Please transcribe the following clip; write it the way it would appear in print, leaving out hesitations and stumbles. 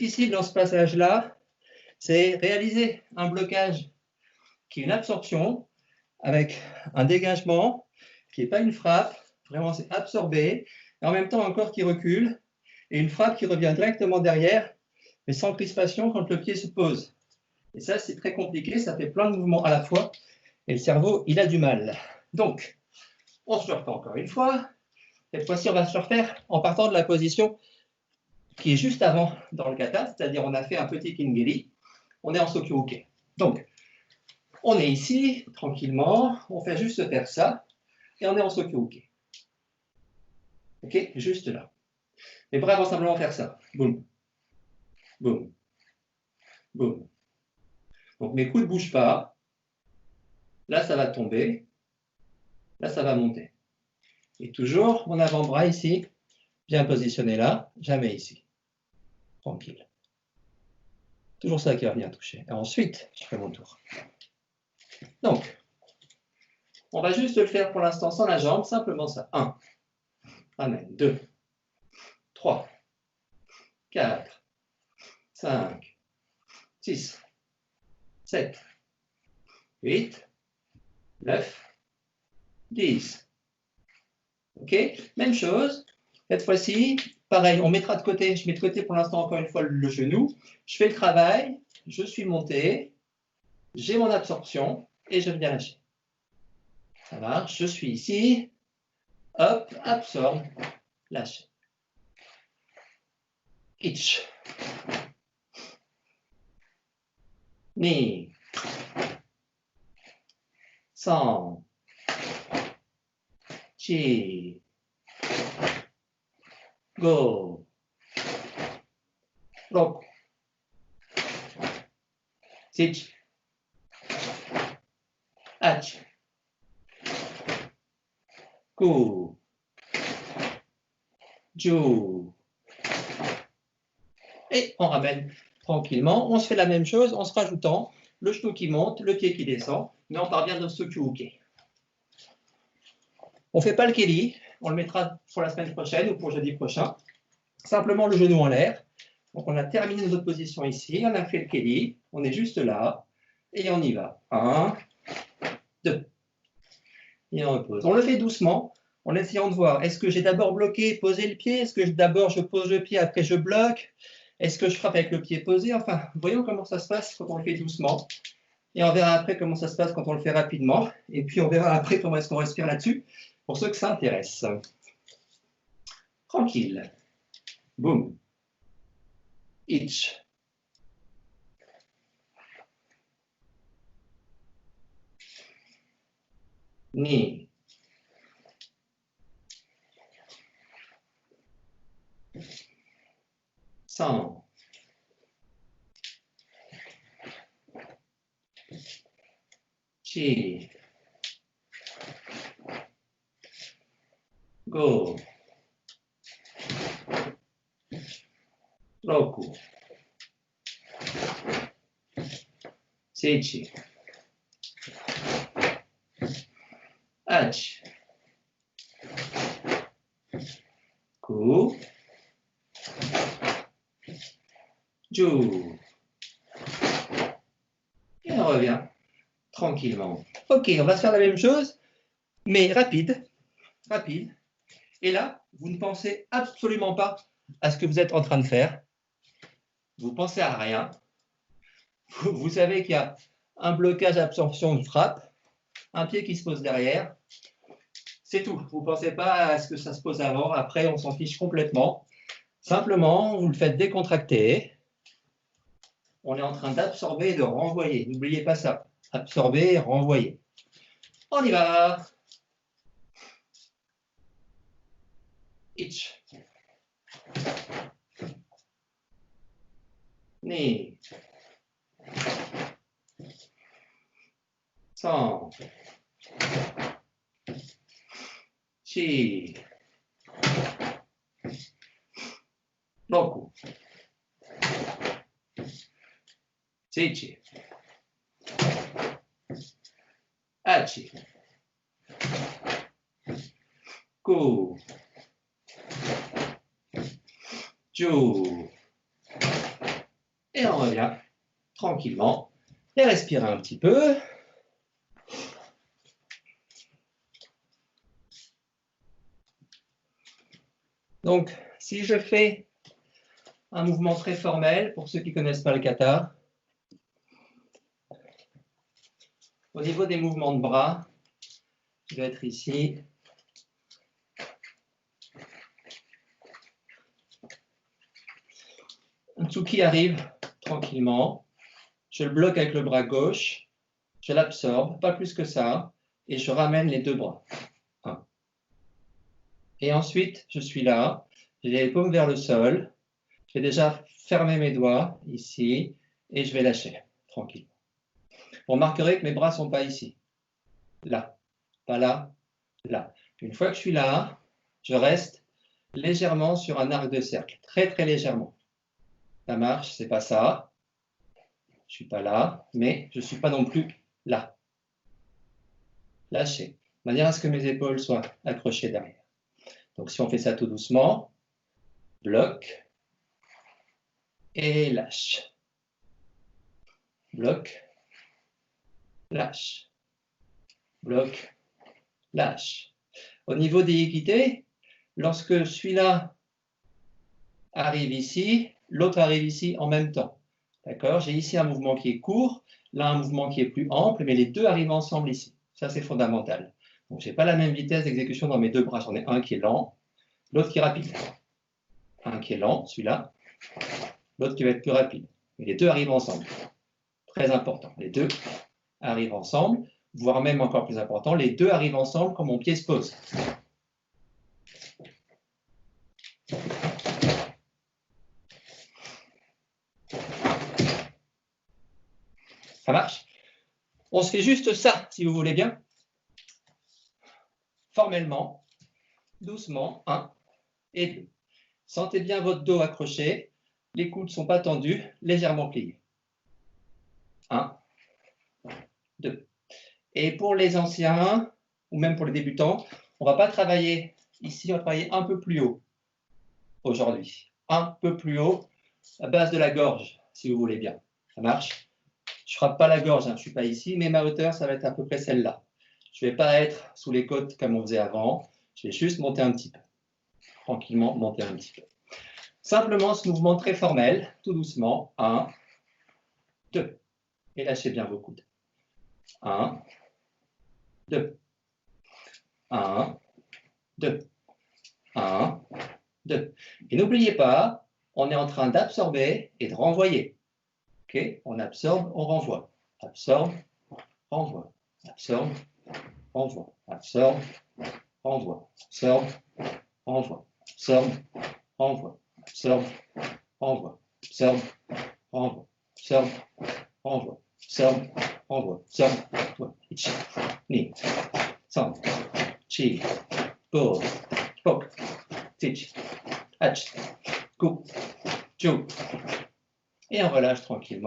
difficile dans ce passage-là, c'est réaliser un blocage qui est une absorption avec un dégagement qui n'est pas une frappe, vraiment c'est absorbé, et en même temps un corps qui recule, et une frappe qui revient directement derrière, mais sans crispation quand le pied se pose. Et ça, c'est très compliqué, ça fait plein de mouvements à la fois, et le cerveau, il a du mal. Donc, on se le refait encore une fois. Cette fois-ci, on va se le refaire en partant de la position qui est juste avant dans le kata, c'est-à-dire on a fait un petit kingiri, on est en Sokyū-Uke. Donc, on est ici, tranquillement, on fait juste faire ça, et on est en Sokyū-Uke. Ok, juste là. Les bras vont simplement faire ça. Boum, boum, boum. Donc mes coudes ne bougent pas. Là, ça va tomber. Là, ça va monter. Et toujours mon avant-bras ici, bien positionné là, jamais ici. Tranquille. Toujours ça qui va venir toucher. Et ensuite, je fais mon tour. Donc, on va juste le faire pour l'instant sans la jambe, simplement ça. 1. Amen. 2. 3. 4. 5. 6. 7. 8. 9. 10. Ok, même chose. Cette fois-ci, pareil, on mettra de côté. Je mets de côté pour l'instant encore une fois le genou. Je fais le travail, je suis monté, j'ai mon absorption et je viens lâcher. Ça marche, je suis ici, hop, absorbe, lâche. Itch. Ni. San. Chi. Go. Roku. Sitch. Ach. Ku. Ju. Et on ramène tranquillement. On se fait la même chose en se rajoutant le genou qui monte, le pied qui descend, mais on part bien dans ce Sokyū-Uke. On ne fait pas le keri, on le mettra pour la semaine prochaine ou pour jeudi prochain. Simplement le genou en l'air. Donc on a terminé notre position ici, on a fait le keri, on est juste là, et on y va. 1, 2. Et on repose. On le fait doucement, en essayant de voir, est-ce que j'ai d'abord bloqué, posé le pied? Est-ce que d'abord je pose le pied, après je bloque? Est-ce que je frappe avec le pied posé? Enfin, voyons comment ça se passe quand on le fait doucement. Et on verra après comment ça se passe quand on le fait rapidement. Et puis on verra après comment est-ce qu'on respire là-dessus, pour ceux que ça intéresse. Tranquille. Boum. Itch. Ni. San. Chi. Go. Roku. Seichi. Ach. Ku. Ju. Et on revient tranquillement. Ok, on va se faire la même chose, mais rapide. Rapide. Et là, vous ne pensez absolument pas à ce que vous êtes en train de faire. Vous pensez à rien. Vous savez qu'il y a un blocage absorption de frappe, un pied qui se pose derrière. C'est tout. Vous ne pensez pas à ce que ça se pose avant. Après, on s'en fiche complètement. Simplement, vous le faites décontracter. On est en train d'absorber et de renvoyer. N'oubliez pas ça. Absorber, renvoyer. On y va. Itch. Ni. San. Chi. Roku. Seichi. Achi. Ku. Ju. Et on revient tranquillement et respirer un petit peu. Donc, si je fais un mouvement très formel, pour ceux qui ne connaissent pas le kata, au niveau des mouvements de bras, je vais être ici. Un tsuki arrive tranquillement. Je le bloque avec le bras gauche. Je l'absorbe, pas plus que ça. Et je ramène les deux bras. Un. Et ensuite, je suis là. J'ai les paumes vers le sol. Je vais déjà fermer mes doigts ici. Et je vais lâcher tranquillement. Vous remarquerez que mes bras ne sont pas ici. Là. Pas là. Là. Une fois que je suis là, je reste légèrement sur un arc de cercle. Très, très légèrement. Ça marche, c'est pas ça. Je suis pas là, mais je suis pas non plus là. Lâcher, de manière à ce que mes épaules soient accrochées derrière. Donc si on fait ça tout doucement, bloc et lâche. Bloc, lâche. Bloc, lâche. Au niveau des équités, lorsque celui-là arrive ici, l'autre arrive ici en même temps. D'accord? J'ai ici un mouvement qui est court, là un mouvement qui est plus ample, mais les deux arrivent ensemble ici. Ça, c'est fondamental. Donc, je n'ai pas la même vitesse d'exécution dans mes deux bras. J'en ai un qui est lent, l'autre qui est rapide. Un qui est lent, celui-là, l'autre qui va être plus rapide. Mais les deux arrivent ensemble. Très important. Les deux arrivent ensemble, voire même encore plus important, les deux arrivent ensemble quand mon pied se pose. Ça marche? On se fait juste ça, si vous voulez bien. Formellement, doucement, 1 et 2. Sentez bien votre dos accroché, les coudes ne sont pas tendus, légèrement pliés. 1, 2. Et pour les anciens, ou même pour les débutants, on ne va pas travailler ici, on va travailler un peu plus haut aujourd'hui. Un peu plus haut, à base de la gorge, si vous voulez bien. Ça marche? Je ne frappe pas la gorge, hein, je ne suis pas ici, mais ma hauteur, ça va être à peu près celle-là. Je ne vais pas être sous les côtes comme on faisait avant, je vais juste monter un petit peu. Tranquillement, monter un petit peu. Simplement ce mouvement très formel, tout doucement. 1, 2. Et lâchez bien vos coudes. 1, 2. 1, 2. 1, 2. Et n'oubliez pas, on est en train d'absorber et de renvoyer. Okay? On absorbe, on renvoie. Absorbe, renvoie. Absorbe, renvoie. Absorbe, renvoie. Absorbe, renvoie. Absorbe, renvoie. Absorbe, renvoie. Absorbe, renvoie. Absorbe, renvoie. Absorbe, renvoie. Absorbe, renvoie. Ichi, ni, san, chi, go, poke, teach, hatch, coup, chou. Et on relâche tranquillement.